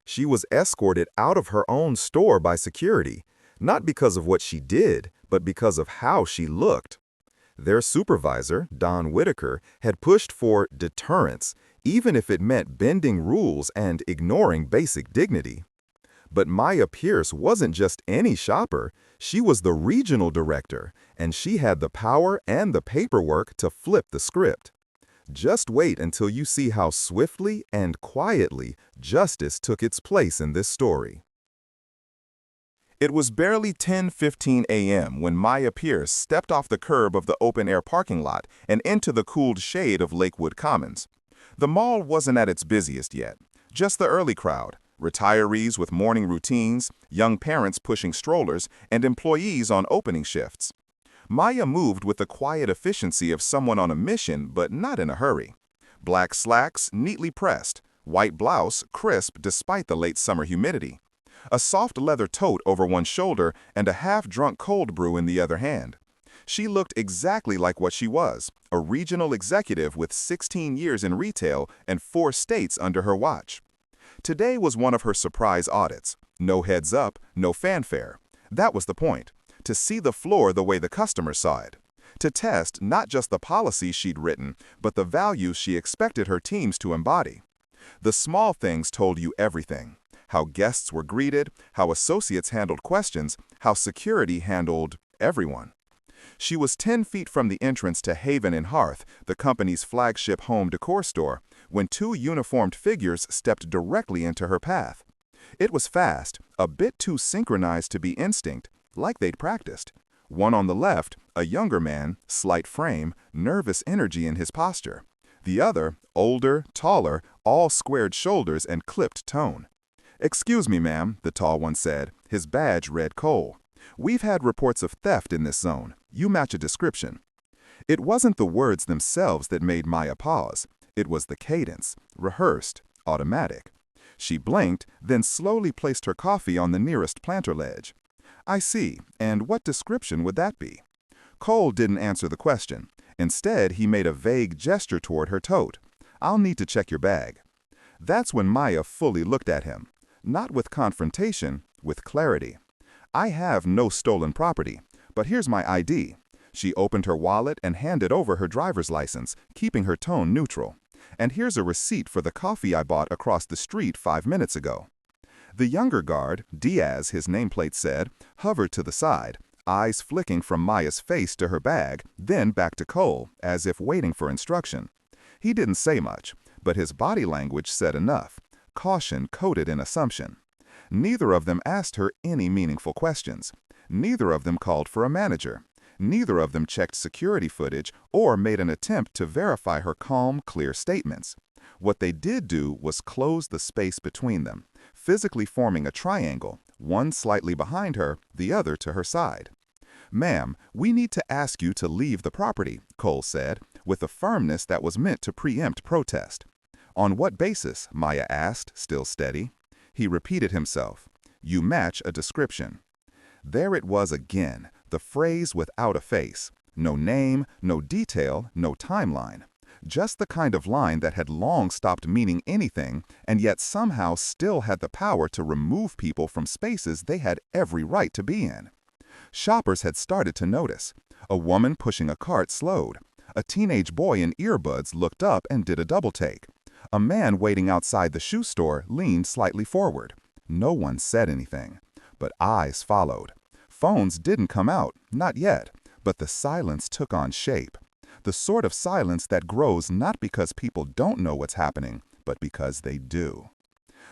She was escorted out of her own store by security, not because of what she did, but because of how she looked. Their supervisor, Don Whitaker, had pushed for deterrence, even if it meant bending rules and ignoring basic dignity. But Maya Pierce wasn't just any shopper, she was the regional director, and she had the power and the paperwork to flip the script. Just wait until you see how swiftly and quietly justice took its place in this story. It was barely 10:15 a.m. when Maya Pierce stepped off the curb of the open-air parking lot and into the cooled shade of Lakewood Commons. The mall wasn't at its busiest yet, just the early crowd, retirees with morning routines, young parents pushing strollers, and employees on opening shifts. Maya moved with the quiet efficiency of someone on a mission, but not in a hurry. Black slacks, neatly pressed, white blouse, crisp despite the late summer humidity. A soft leather tote over one shoulder and a half-drunk cold brew in the other hand. She looked exactly like what she was, a regional executive with 16 years in retail and 4 states under her watch. Today was one of her surprise audits. No heads up, no fanfare. That was the point, to see the floor the way the customer saw it. To test not just the policies she'd written, but the values she expected her teams to embody. The small things told you everything. How guests were greeted, how associates handled questions, how security handled everyone. She was 10 feet from the entrance to Haven and Hearth, the company's flagship home decor store, when 2 uniformed figures stepped directly into her path. It was fast, a bit too synchronized to be instinct, like they'd practiced. One on the left, a younger man, slight frame, nervous energy in his posture. The other, older, taller, all squared shoulders and clipped tone. "Excuse me, ma'am," the tall one said, his badge read Cole. "We've had reports of theft in this zone. You match a description." It wasn't the words themselves that made Maya pause. It was the cadence, rehearsed, automatic. She blinked, then slowly placed her coffee on the nearest planter ledge. "I see, and what description would that be?" Cole didn't answer the question. Instead, he made a vague gesture toward her tote. "I'll need to check your bag." That's when Maya fully looked at him. Not with confrontation, with clarity. "I have no stolen property, but here's my ID." She opened her wallet and handed over her driver's license, keeping her tone neutral. "And here's a receipt for the coffee I bought across the street 5 minutes ago." The younger guard, Diaz, his nameplate said, hovered to the side, eyes flicking from Maya's face to her bag, then back to Cole, as if waiting for instruction. He didn't say much, but his body language said enough. Caution coated in assumption. Neither of them asked her any meaningful questions. Neither of them called for a manager. Neither of them checked security footage or made an attempt to verify her calm, clear statements. What they did do was close the space between them, physically forming a triangle, one slightly behind her, the other to her side. "Ma'am, we need to ask you to leave the property," Cole said, with a firmness that was meant to preempt protest. "On what basis?" Maya asked, still steady. He repeated himself. "You match a description." There it was again, the phrase without a face. No name, no detail, no timeline. Just the kind of line that had long stopped meaning anything, and yet somehow still had the power to remove people from spaces they had every right to be in. Shoppers had started to notice. A woman pushing a cart slowed. A teenage boy in earbuds looked up and did a double take. A man waiting outside the shoe store leaned slightly forward. No one said anything, but eyes followed. Phones didn't come out, not yet, but the silence took on shape. The sort of silence that grows not because people don't know what's happening, but because they do.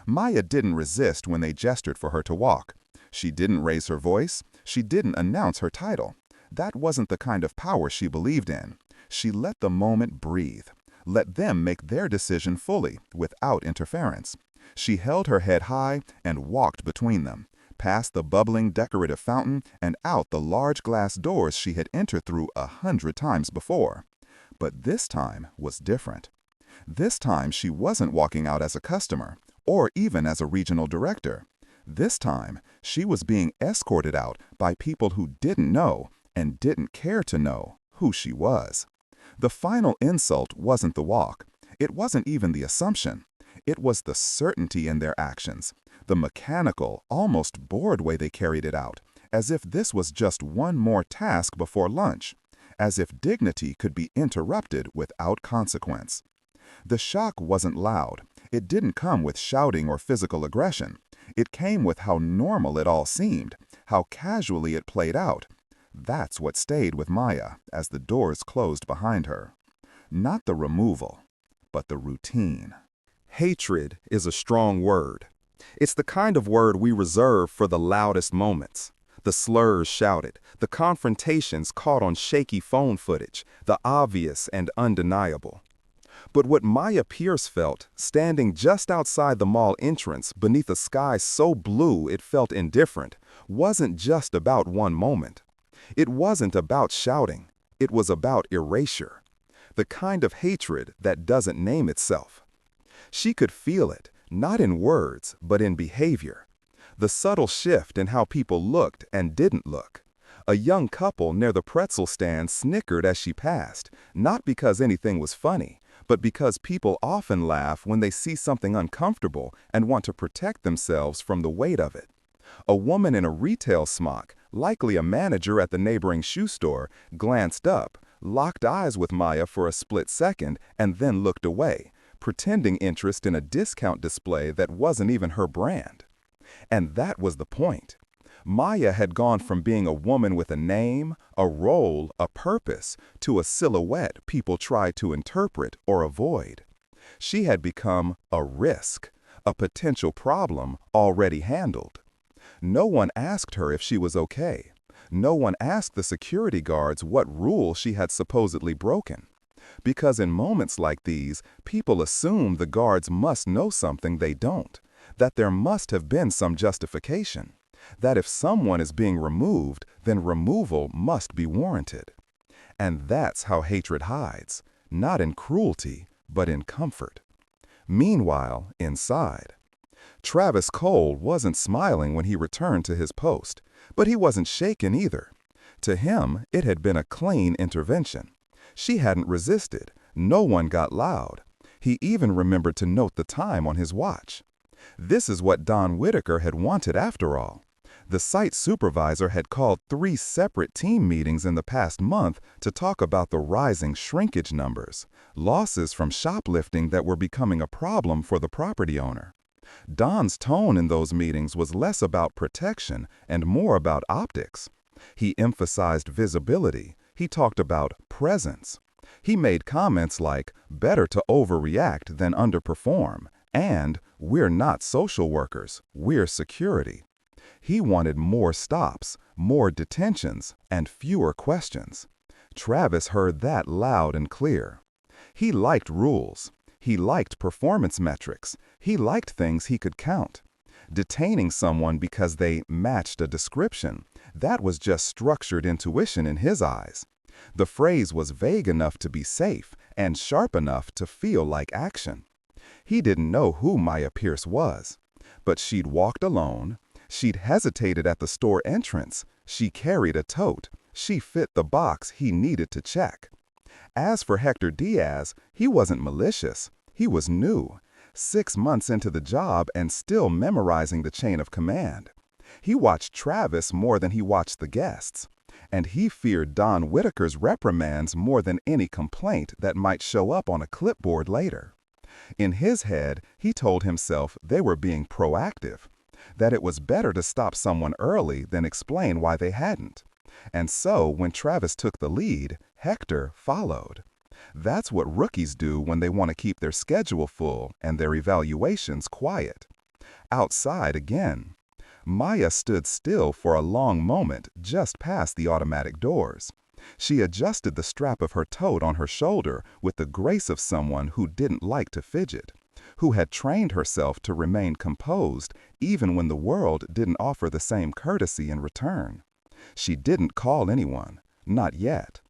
Maya didn't resist when they gestured for her to walk. She didn't raise her voice. She didn't announce her title. That wasn't the kind of power she believed in. She let the moment breathe. Let them make their decision fully, without interference. She held her head high and walked between them, past the bubbling decorative fountain and out the large glass doors she had entered through 100 times before. But this time was different. This time she wasn't walking out as a customer, or even as a regional director. This time, she was being escorted out by people who didn't know, and didn't care to know, who she was. The final insult wasn't the walk. It wasn't even the assumption. It was the certainty in their actions. The mechanical, almost bored way they carried it out, as if this was just one more task before lunch, as if dignity could be interrupted without consequence. The shock wasn't loud. It didn't come with shouting or physical aggression. It came with how normal it all seemed, how casually it played out. That's what stayed with Maya as the doors closed behind her. Not the removal, but the routine. Hatred is a strong word. It's the kind of word we reserve for the loudest moments. The slurs shouted, the confrontations caught on shaky phone footage, the obvious and undeniable. But what Maya Pierce felt, standing just outside the mall entrance beneath a sky so blue it felt indifferent, wasn't just about one moment. It wasn't about shouting. It was about erasure. The kind of hatred that doesn't name itself. She could feel it, not in words, but in behavior. The subtle shift in how people looked and didn't look. A young couple near the pretzel stand snickered as she passed, not because anything was funny, but because people often laugh when they see something uncomfortable and want to protect themselves from the weight of it. A woman in a retail smock, likely a manager at the neighboring shoe store, glanced up, locked eyes with Maya for a split second, and then looked away, pretending interest in a discount display that wasn't even her brand. And that was the point. Maya had gone from being a woman with a name, a role, a purpose, to a silhouette people tried to interpret or avoid. She had become a risk, a potential problem already handled. No one asked her if she was okay. No one asked the security guards what rule she had supposedly broken. Because in moments like these, people assume the guards must know something they don't, that there must have been some justification, that if someone is being removed, then removal must be warranted. And that's how hatred hides, not in cruelty, but in comfort. Meanwhile, inside, Travis Cole wasn't smiling when he returned to his post, but he wasn't shaken either. To him, it had been a clean intervention. She hadn't resisted. No one got loud. He even remembered to note the time on his watch. This is what Don Whitaker had wanted after all. The site supervisor had called 3 separate team meetings in the past month to talk about the rising shrinkage numbers, losses from shoplifting that were becoming a problem for the property owner. Don's tone in those meetings was less about protection and more about optics. He emphasized visibility. He talked about presence. He made comments like, better to overreact than underperform, and we're not social workers, we're security. He wanted more stops, more detentions, and fewer questions. Travis heard that loud and clear. He liked rules. He liked performance metrics. He liked things he could count. Detaining someone because they matched a description, that was just structured intuition in his eyes. The phrase was vague enough to be safe and sharp enough to feel like action. He didn't know who Maya Pierce was, but she'd walked alone. She'd hesitated at the store entrance. She carried a tote. She fit the box he needed to check. As for Hector Diaz, he wasn't malicious. He was new, 6 months into the job and still memorizing the chain of command. He watched Travis more than he watched the guests, and he feared Don Whitaker's reprimands more than any complaint that might show up on a clipboard later. In his head, he told himself they were being proactive, that it was better to stop someone early than explain why they hadn't. And so, when Travis took the lead, Hector followed. That's what rookies do when they want to keep their schedule full and their evaluations quiet. Outside again, Maya stood still for a long moment just past the automatic doors. She adjusted the strap of her tote on her shoulder with the grace of someone who didn't like to fidget, who had trained herself to remain composed even when the world didn't offer the same courtesy in return. She didn't call anyone, not yet.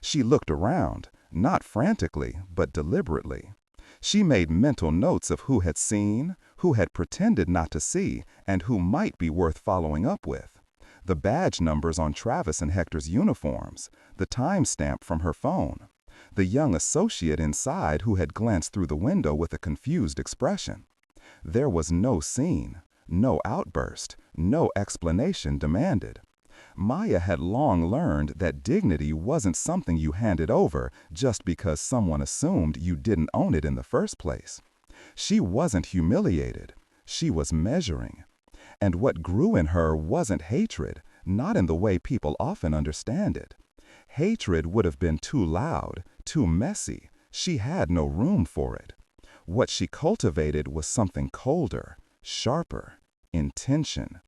She looked around, not frantically, but deliberately. She made mental notes of who had seen, who had pretended not to see, and who might be worth following up with. The badge numbers on Travis and Hector's uniforms, the timestamp from her phone, the young associate inside who had glanced through the window with a confused expression. There was no scene, No outburst, no explanation demanded. Maya had long learned that dignity wasn't something you handed over just because someone assumed you didn't own it in the first place. She wasn't humiliated. She was measuring. And what grew in her wasn't hatred, not in the way people often understand it. Hatred would have been too loud, too messy. She had no room for it. What she cultivated was something colder, sharper, intention.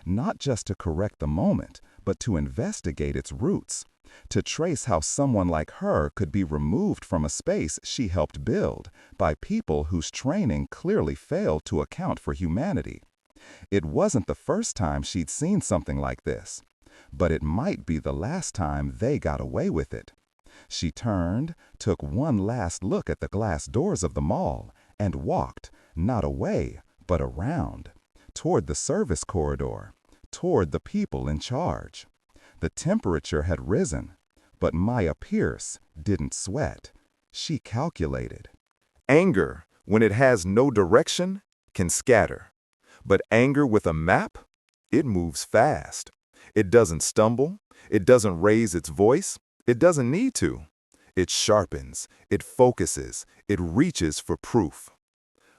Not just to correct the moment, but to investigate its roots, to trace how someone like her could be removed from a space she helped build by people whose training clearly failed to account for humanity. It wasn't the first time she'd seen something like this, but it might be the last time they got away with it. She turned, took one last look at the glass doors of the mall, and walked, not away, but around, toward the service corridor, toward the people in charge. The temperature had risen, but Maya Pierce didn't sweat. She calculated. Anger, when it has no direction, can scatter. But anger with a map, it moves fast. It doesn't stumble. It doesn't raise its voice. It doesn't need to. It sharpens. It focuses. It reaches for proof.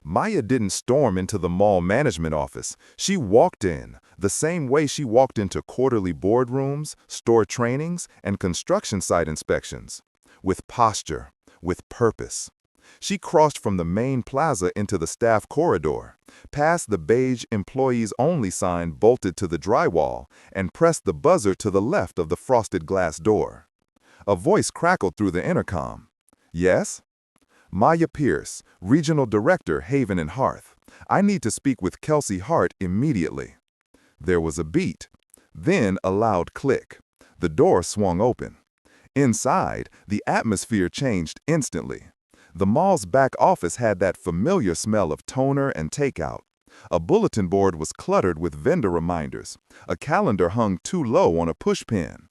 Maya didn't storm into the mall management office. She walked in, the same way she walked into quarterly boardrooms, store trainings, and construction site inspections. With posture, with purpose. She crossed from the main plaza into the staff corridor, past the beige employees only sign bolted to the drywall, and pressed the buzzer to the left of the frosted glass door. A voice crackled through the intercom. Yes? Maya Pierce, Regional Director, Haven and Hearth. I need to speak with Kelsey Hart immediately. There was a beat, then a loud click. The door swung open. Inside, the atmosphere changed instantly. The mall's back office had that familiar smell of toner and takeout. A bulletin board was cluttered with vendor reminders. A calendar hung too low on a pushpin.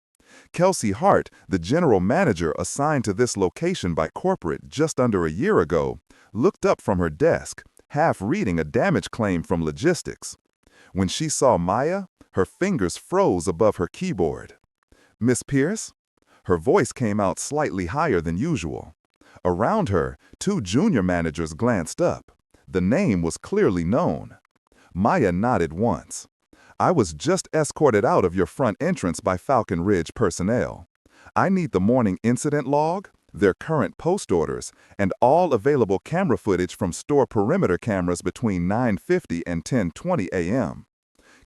Kelsey Hart, the general manager assigned to this location by corporate just under a year ago, looked up from her desk, half reading a damage claim from logistics. When she saw Maya, her fingers froze above her keyboard. Miss Pierce? Her voice came out slightly higher than usual. Around her, two junior managers glanced up. The name was clearly known. Maya nodded once. I was just escorted out of your front entrance by Falcon Ridge personnel. I need the morning incident log, their current post orders, and all available camera footage from store perimeter cameras between 9:50 and 10:20 a.m.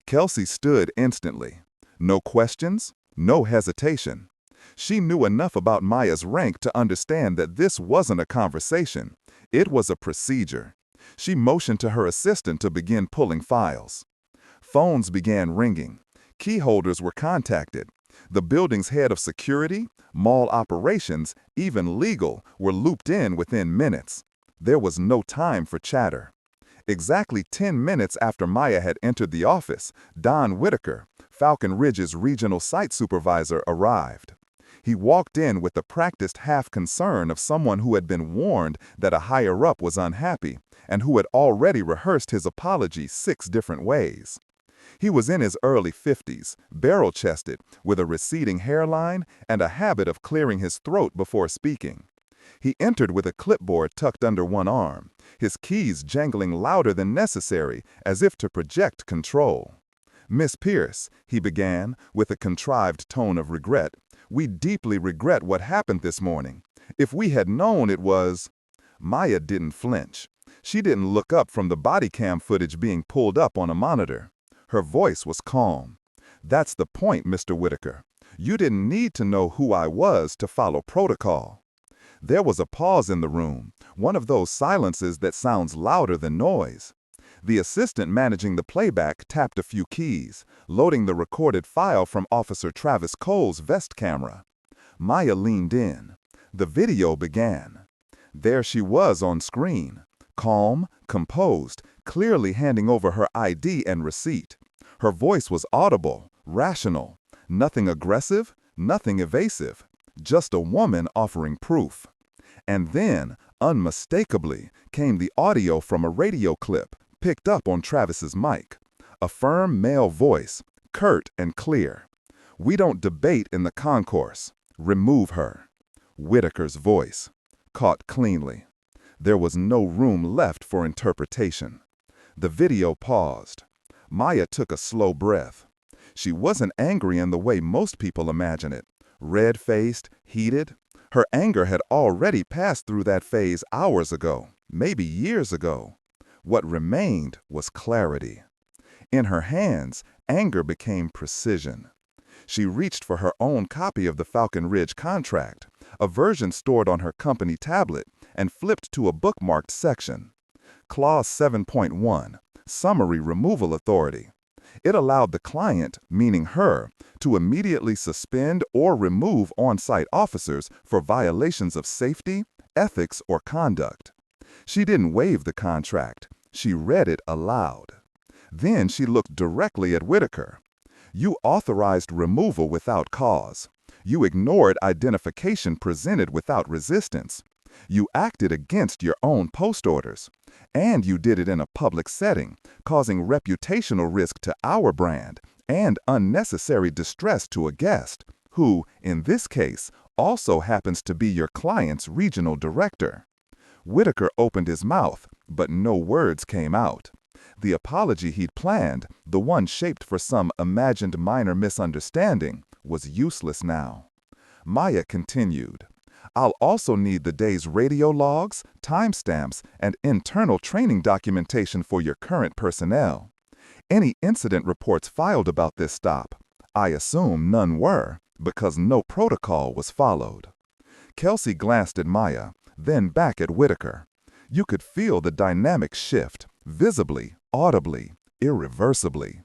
Kelsey stood instantly. No questions, no hesitation. She knew enough about Maya's rank to understand that this wasn't a conversation. It was a procedure. She motioned to her assistant to begin pulling files. Phones began ringing. Key holders were contacted. The building's head of security, mall operations, even legal, were looped in within minutes. There was no time for chatter. Exactly 10 minutes after Maya had entered the office, Don Whitaker, Falcon Ridge's regional site supervisor, arrived. He walked in with the practiced half-concern of someone who had been warned that a higher-up was unhappy and who had already rehearsed his apology 6 different ways. He was in his early 50s, barrel-chested, with a receding hairline and a habit of clearing his throat before speaking. He entered with a clipboard tucked under one arm, his keys jangling louder than necessary as if to project control. Miss Pierce, he began, with a contrived tone of regret, we deeply regret what happened this morning. If we had known it was... Maya didn't flinch. She didn't look up from the body cam footage being pulled up on a monitor. Her voice was calm. That's the point, Mr. Whitaker. You didn't need to know who I was to follow protocol. There was a pause in the room, one of those silences that sounds louder than noise. The assistant managing the playback tapped a few keys, loading the recorded file from Officer Travis Cole's vest camera. Maya leaned in. The video began. There she was on screen, calm, composed, clearly handing over her ID and receipt. Her voice was audible, rational, nothing aggressive, nothing evasive, just a woman offering proof. And then, unmistakably, came the audio from a radio clip, picked up on Travis's mic. A firm male voice, curt and clear. "We don't debate in the concourse. Remove her." Whitaker's voice, caught cleanly. There was no room left for interpretation. The video paused. Maya took a slow breath. She wasn't angry in the way most people imagine it. Red-faced, heated. Her anger had already passed through that phase hours ago, maybe years ago. What remained was clarity. In her hands, anger became precision. She reached for her own copy of the Falcon Ridge contract, a version stored on her company tablet, and flipped to a bookmarked section. Clause 7.1, Summary Removal Authority. It allowed the client, meaning her, to immediately suspend or remove on-site officers for violations of safety, ethics, or conduct. She didn't waive the contract. She read it aloud. Then she looked directly at Whitaker. "You authorized removal without cause. You ignored identification presented without resistance. You acted against your own post orders. And you did it in a public setting, causing reputational risk to our brand and unnecessary distress to a guest, who, in this case, also happens to be your client's regional director." Whitaker opened his mouth, but no words came out. The apology he'd planned, the one shaped for some imagined minor misunderstanding, was useless now. Maya continued, "I'll also need the day's radio logs, timestamps, and internal training documentation for your current personnel. Any incident reports filed about this stop. I assume none were, because no protocol was followed." Kelsey glanced at Maya, then back at Whitaker. You could feel the dynamic shift, visibly, audibly, irreversibly.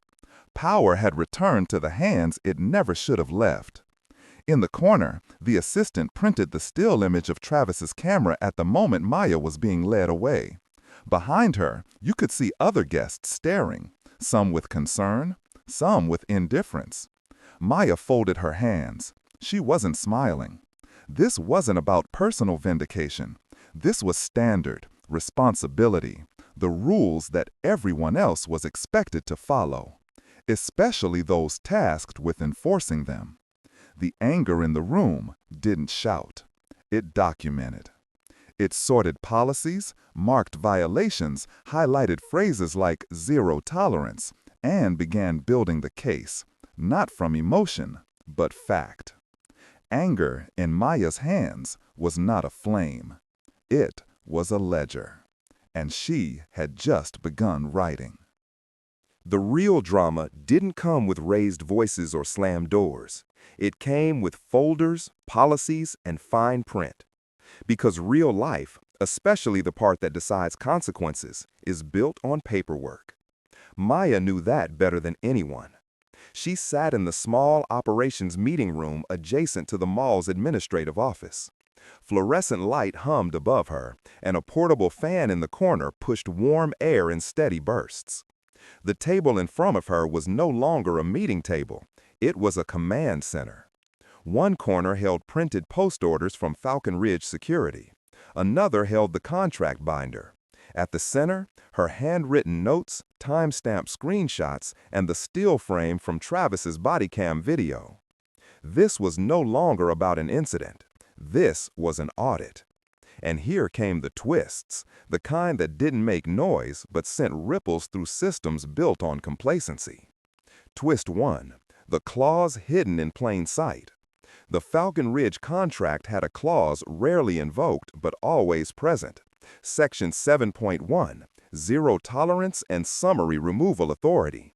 Power had returned to the hands it never should have left. In the corner, the assistant printed the still image of Travis's camera at the moment Maya was being led away. Behind her, you could see other guests staring, some with concern, some with indifference. Maya folded her hands. She wasn't smiling. This wasn't about personal vindication. This was standard, responsibility, the rules that everyone else was expected to follow, especially those tasked with enforcing them. The anger in the room didn't shout. It documented. It sorted policies, marked violations, highlighted phrases like zero tolerance, and began building the case, not from emotion, but fact. Anger in Maya's hands was not a flame. It was a ledger, and she had just begun writing. The real drama didn't come with raised voices or slammed doors. It came with folders, policies, and fine print. Because real life, especially the part that decides consequences, is built on paperwork. Maya knew that better than anyone. She sat in the small operations meeting room adjacent to the mall's administrative office. Fluorescent light hummed above her, and a portable fan in the corner pushed warm air in steady bursts. The table in front of her was no longer a meeting table. It was a command center. One corner held printed post orders from Falcon Ridge Security. Another held the contract binder. At the center, her handwritten notes, timestamp screenshots, and the still frame from Travis's body cam video. This was no longer about an incident. This was an audit. And here came the twists, the kind that didn't make noise but sent ripples through systems built on complacency. Twist 1. The clause hidden in plain sight. The Falcon Ridge contract had a clause rarely invoked but always present. Section 7.1, Zero Tolerance and Summary Removal Authority.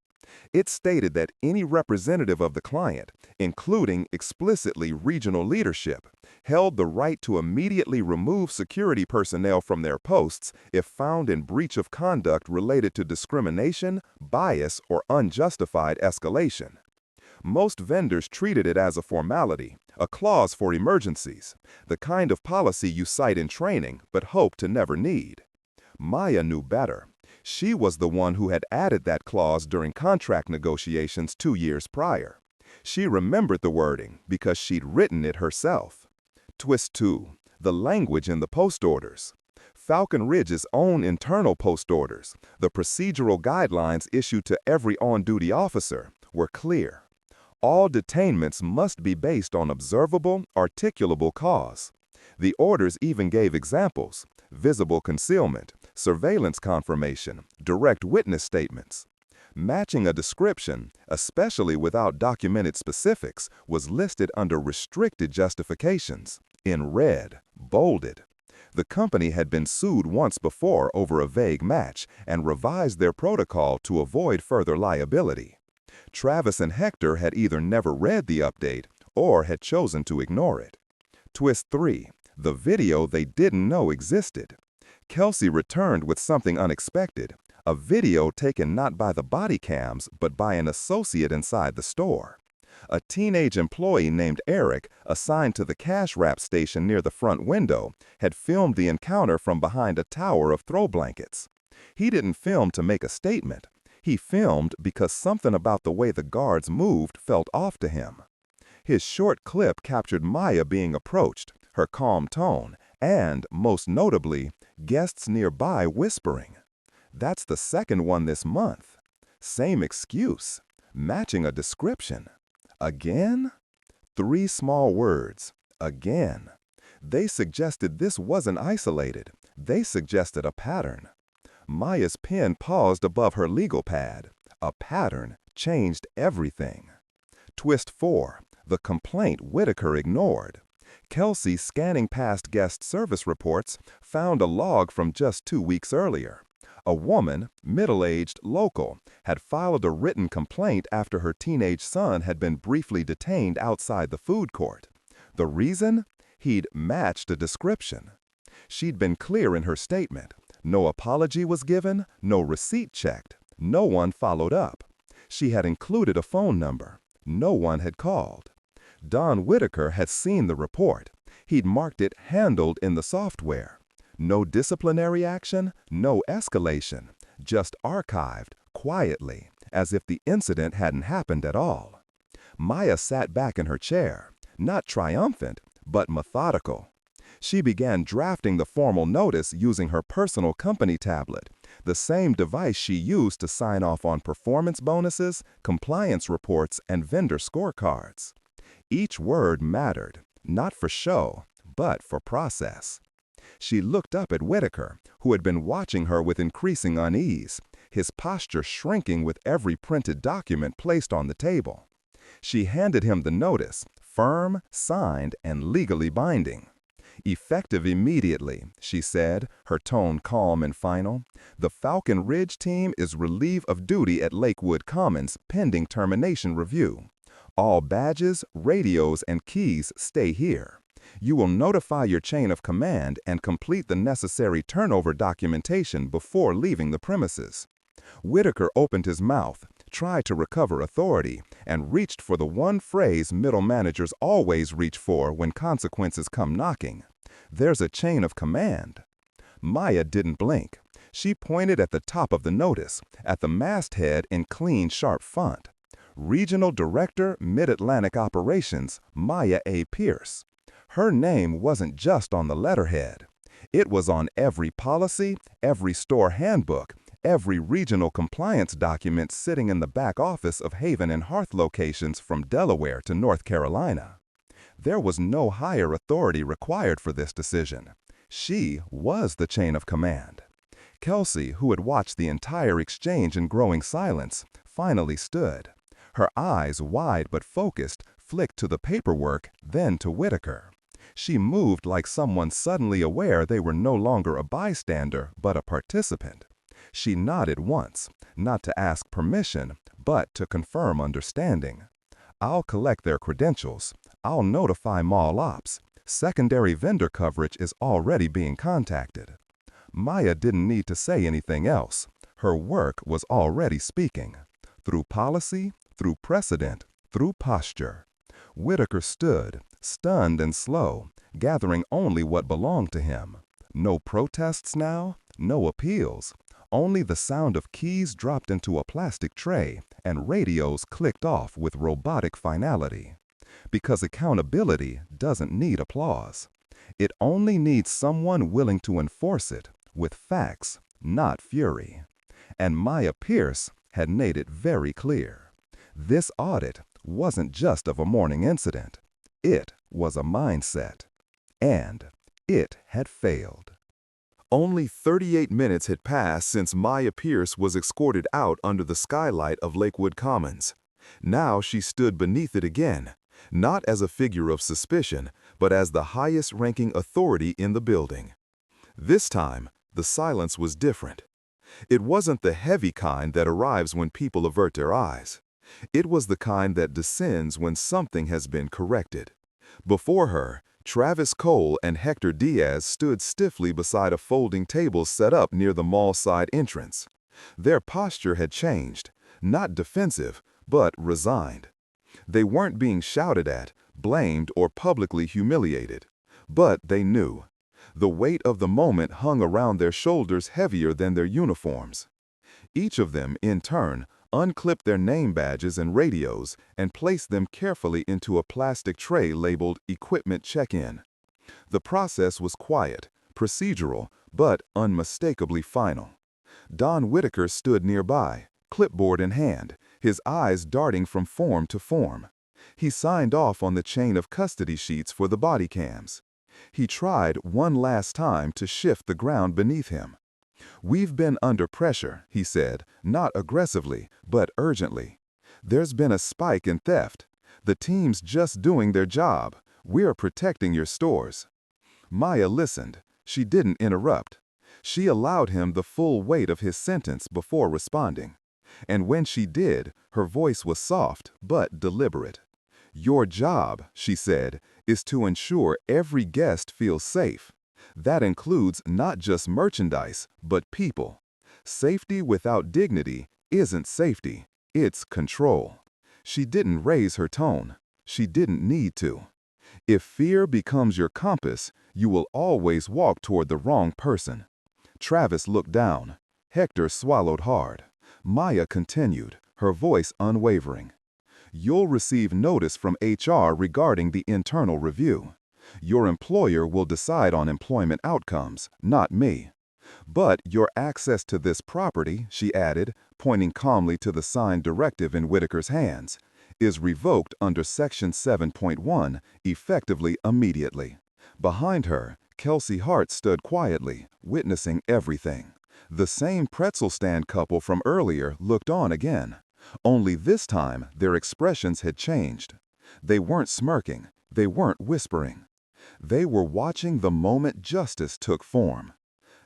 It stated that any representative of the client, including explicitly regional leadership, held the right to immediately remove security personnel from their posts if found in breach of conduct related to discrimination, bias, or unjustified escalation. Most vendors treated it as a formality, a clause for emergencies, the kind of policy you cite in training but hope to never need. Maya knew better. She was the one who had added that clause during contract negotiations 2 years prior. She remembered the wording because she'd written it herself. Twist 2. The language in the post orders. Falcon Ridge's own internal post orders, the procedural guidelines issued to every on-duty officer, were clear. All detainments must be based on observable, articulable cause. The orders even gave examples: visible concealment, surveillance confirmation, direct witness statements. Matching a description, especially without documented specifics, was listed under restricted justifications, in red, bolded. The company had been sued once before over a vague match and revised their protocol to avoid further liability. Travis and Hector had either never read the update or had chosen to ignore it. Twist 3. The video they didn't know existed. Kelsey returned with something unexpected, a video taken not by the body cams but by an associate inside the store. A teenage employee named Eric, assigned to the cash wrap station near the front window, had filmed the encounter from behind a tower of throw blankets. He didn't film to make a statement. He filmed because something about the way the guards moved felt off to him. His short clip captured Maya being approached, her calm tone, and, most notably, guests nearby whispering. That's the second one this month. Same excuse. Matching a description. Again? 3 small words. Again. They suggested this wasn't isolated. They suggested a pattern. Maya's pen paused above her legal pad. A pattern changed everything. Twist 4. The complaint Whitaker ignored. Kelsey, scanning past guest service reports, found a log from just 2 weeks earlier. A woman, middle-aged, local, had filed a written complaint after her teenage son had been briefly detained outside the food court. The reason? He'd matched a description. She'd been clear in her statement. No apology was given, no receipt checked. No one followed up. She had included a phone number. No one had called. Don Whitaker had seen the report. He'd marked it handled in the software. No disciplinary action, no escalation, just archived, quietly, as if the incident hadn't happened at all. Maya sat back in her chair, not triumphant, but methodical. She began drafting the formal notice using her personal company tablet, the same device she used to sign off on performance bonuses, compliance reports, and vendor scorecards. Each word mattered, not for show, but for process. She looked up at Whitaker, who had been watching her with increasing unease, his posture shrinking with every printed document placed on the table. She handed him the notice, firm, signed, and legally binding. Effective immediately, she said, her tone calm and final. The Falcon Ridge team is relieved of duty at Lakewood Commons pending termination review. All badges, radios, and keys stay here. You will notify your chain of command and complete the necessary turnover documentation before leaving the premises. Whitaker opened his mouth, tried to recover authority, and reached for the one phrase middle managers always reach for when consequences come knocking. There's a chain of command. Maya didn't blink. She pointed at the top of the notice, at the masthead in clean, sharp font. Regional Director, Mid-Atlantic Operations, Maya A. Pierce. Her name wasn't just on the letterhead. It was on every policy, every store handbook, every regional compliance document sitting in the back office of Haven and Hearth locations from Delaware to North Carolina. There was no higher authority required for this decision. She was the chain of command. Kelsey, who had watched the entire exchange in growing silence, finally stood. Her eyes, wide but focused, flicked to the paperwork, then to Whitaker. She moved like someone suddenly aware they were no longer a bystander, but a participant. She nodded once, not to ask permission, but to confirm understanding. I'll collect their credentials. I'll notify Mall Ops. Secondary vendor coverage is already being contacted. Maya didn't need to say anything else. Her work was already speaking. Through policy, through precedent, through posture. Whitaker stood, stunned and slow, gathering only what belonged to him. No protests now, no appeals. Only the sound of keys dropped into a plastic tray and radios clicked off with robotic finality. Because accountability doesn't need applause. It only needs someone willing to enforce it, with facts, not fury. And Maya Pierce had made it very clear. This audit wasn't just of a morning incident. It was a mindset. And it had failed. Only 38 minutes had passed since Maya Pierce was escorted out under the skylight of Lakewood Commons. Now she stood beneath it again, not as a figure of suspicion, but as the highest-ranking authority in the building. This time, the silence was different. It wasn't the heavy kind that arrives when people avert their eyes. It was the kind that descends when something has been corrected. Before her, Travis Cole and Hector Diaz stood stiffly beside a folding table set up near the mall side entrance. Their posture had changed, not defensive, but resigned. They weren't being shouted at, blamed, or publicly humiliated. But they knew. The weight of the moment hung around their shoulders heavier than their uniforms. Each of them, in turn, unclipped their name badges and radios and placed them carefully into a plastic tray labeled Equipment Check-In. The process was quiet, procedural, but unmistakably final. Don Whitaker stood nearby, clipboard in hand, his eyes darting from form to form. He signed off on the chain of custody sheets for the body cams. He tried one last time to shift the ground beneath him. "We've been under pressure," he said, not aggressively, but urgently. "There's been a spike in theft. The team's just doing their job. We're protecting your stores." Maya listened. She didn't interrupt. She allowed him the full weight of his sentence before responding. And when she did, her voice was soft but deliberate. "Your job," she said, "is to ensure every guest feels safe. That includes not just merchandise, but people. Safety without dignity isn't safety, it's control." She didn't raise her tone. She didn't need to. If fear becomes your compass, you will always walk toward the wrong person. Travis looked down. Hector swallowed hard. Maya continued, her voice unwavering. "You'll receive notice from HR regarding the internal review. Your employer will decide on employment outcomes, not me. But your access to this property," she added, pointing calmly to the signed directive in Whitaker's hands, "is revoked under Section 7.1, effectively immediately." Behind her, Kelsey Hart stood quietly, witnessing everything. The same pretzel stand couple from earlier looked on again. Only this time, their expressions had changed. They weren't smirking. They weren't whispering. They were watching the moment justice took form.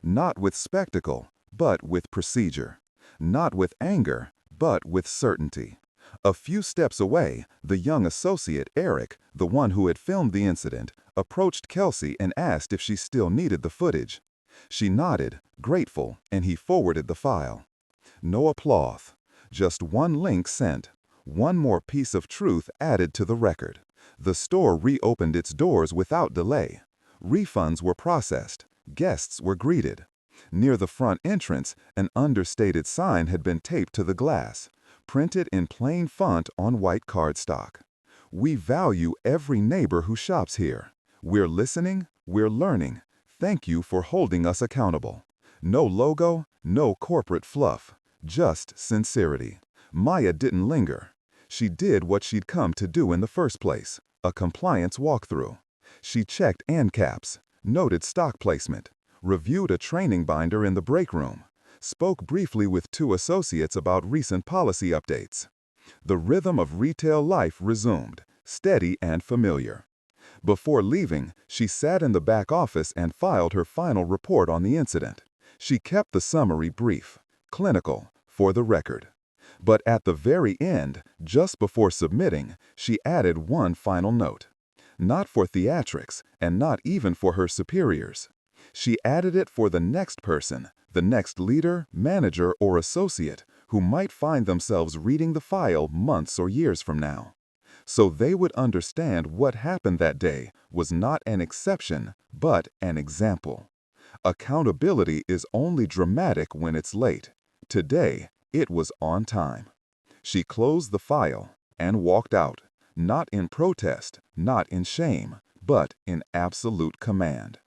Not with spectacle, but with procedure. Not with anger, but with certainty. A few steps away, the young associate, Eric, the one who had filmed the incident, approached Kelsey and asked if she still needed the footage. She nodded, grateful, and he forwarded the file. No applause. Just one link sent. One more piece of truth added to the record. The store reopened its doors without delay. Refunds were processed. Guests were greeted. Near the front entrance, an understated sign had been taped to the glass, printed in plain font on white cardstock. "We value every neighbor who shops here. We're listening, we're learning. Thank you for holding us accountable." No logo, no corporate fluff, just sincerity. Maya didn't linger. She did what she'd come to do in the first place, a compliance walkthrough. She checked ANCAPs, noted stock placement, reviewed a training binder in the break room, spoke briefly with two associates about recent policy updates. The rhythm of retail life resumed, steady and familiar. Before leaving, she sat in the back office and filed her final report on the incident. She kept the summary brief, clinical, for the record. But at the very end, just before submitting, she added one final note. Not for theatrics, and not even for her superiors. She added it for the next person, the next leader, manager, or associate who might find themselves reading the file months or years from now. So they would understand what happened that day was not an exception, but an example. Accountability is only dramatic when it's late. Today, it was on time. She closed the file and walked out, not in protest, not in shame, but in absolute command.